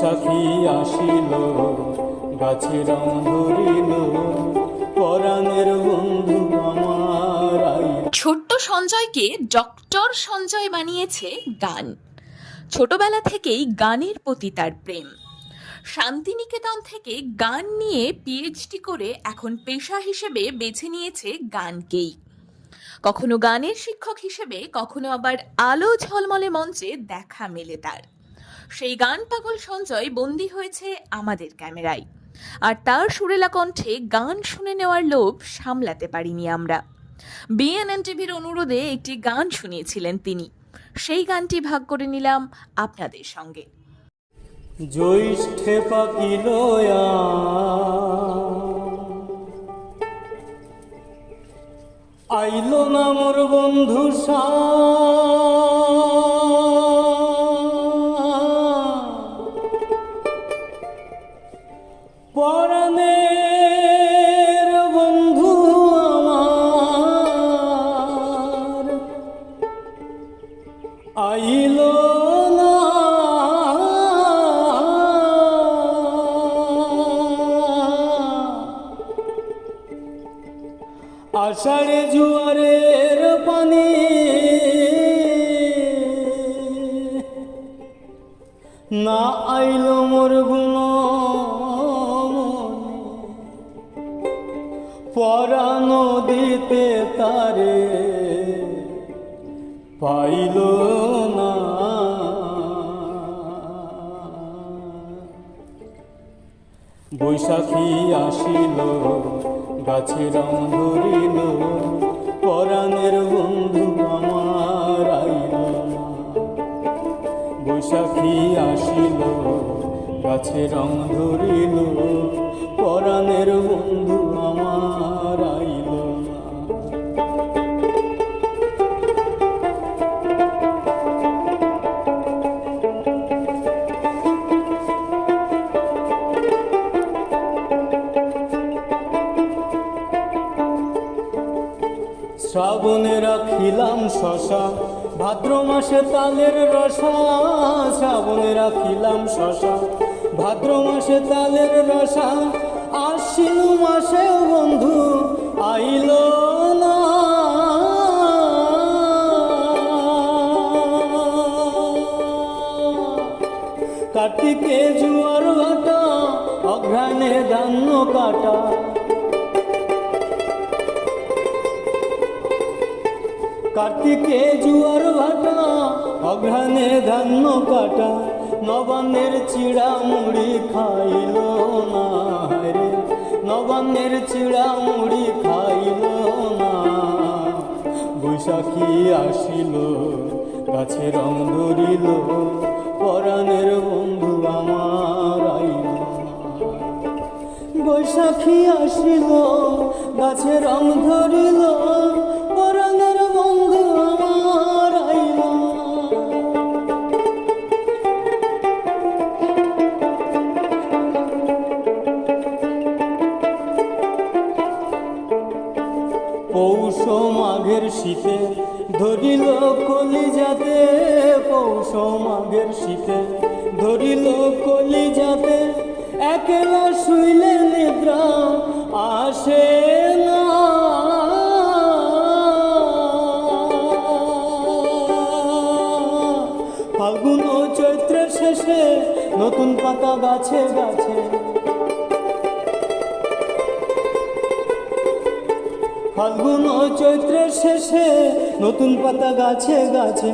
বৈশাখী আসিল, গাছে রং ধরিল, পরাণের বন্ধু আমার আইল। ছোট্ট সঞ্জয়কে ডক্টর সঞ্জয় বানিয়েছে গান। ছোটবেলা থেকেই গানের প্রতি তার প্রেম। শান্তিনিকেতন থেকে গান নিয়ে পিএইচডি করে এখন পেশা হিসেবে বেছে নিয়েছে গানকেই। কখনো গানের শিক্ষক হিসেবে, কখনো আবার আলো ঝলমলে মঞ্চে দেখা মেলে তার। সেই গান পাগল সঞ্জয় বন্দী হয়েছে আমাদের ক্যামেরায়, আর তার সুরেলা কণ্ঠে গান শুনে নেওয়ার লোভ সামলাতে পারিনি আমরা। বিএনএন টিভির অনুরোধে একটি গান শুনিয়েছিলেন তিনি। সেই গানটি ভাগ করে নিলাম আপনাদের সঙ্গে। জ্যৈষ্ঠে পাকিল আইল না মোর বন্ধু পরাণের বন্ধু আমার আইল না। আষাঢ়ে জোয়ারের পানি না আইল মোর গুণ পরাণ দিতে তারে পাইল না। বৈশাখী আসিল, গাছে রং ধরিল, পরাণের বন্ধু আমার আইল না। বৈশাখী আসিল, গাছে রং ধরিল, পরাণের বন্ধু আমার আইল না। শ্রাবণে রাখিলাম শশা, ভাদ্র মাসে তালের রসা। শ্রাবণে রাখিলাম শশা, ভাদ্র মাসে তালের রসা। আশ্বিন মাসে বন্ধু আইল না। কার্তিকে জোয়ার ভাটা, অঘ্রাণে ধান্য কাটা। কার্তিকে জোয়ার ভাটা, অঘ্রাণে ধান্য কাটা। নবান্নের চিড়া মুড়ি খাইল না রে, নবান্নের চিড়া মুড়ি খাইল না। বৈশাখী আসিল, গাছে রং ধরিল, পরাণের বন্ধু আমার আইল না। বৈশাখী আসিল, গাছে রং ধরিল, পরাণের বন্ধু আমার আইল না। পৌষ মাঘের শীতে ধরিল কলিজাতে, পৌষ মাঘের শীতে ধরিল কলিজাতে। একলা শুইলে নিদ্রা আসে না। ফাল্গুন ও চৈত্রের শেষে নতুন পাতা গাছে গাছে। ফাল্গুন ও চৈত্রের শেষে নতুন পাতা গাছে গাছে।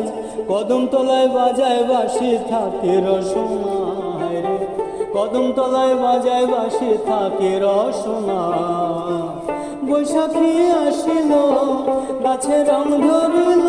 কদম তলায় বাজায় বাঁশি থাকে রসনা রে, কদম তলায় বাজায় বাঁশি থাকে রসনা। বৈশাখী আসিল, গাছে রং ধরিল,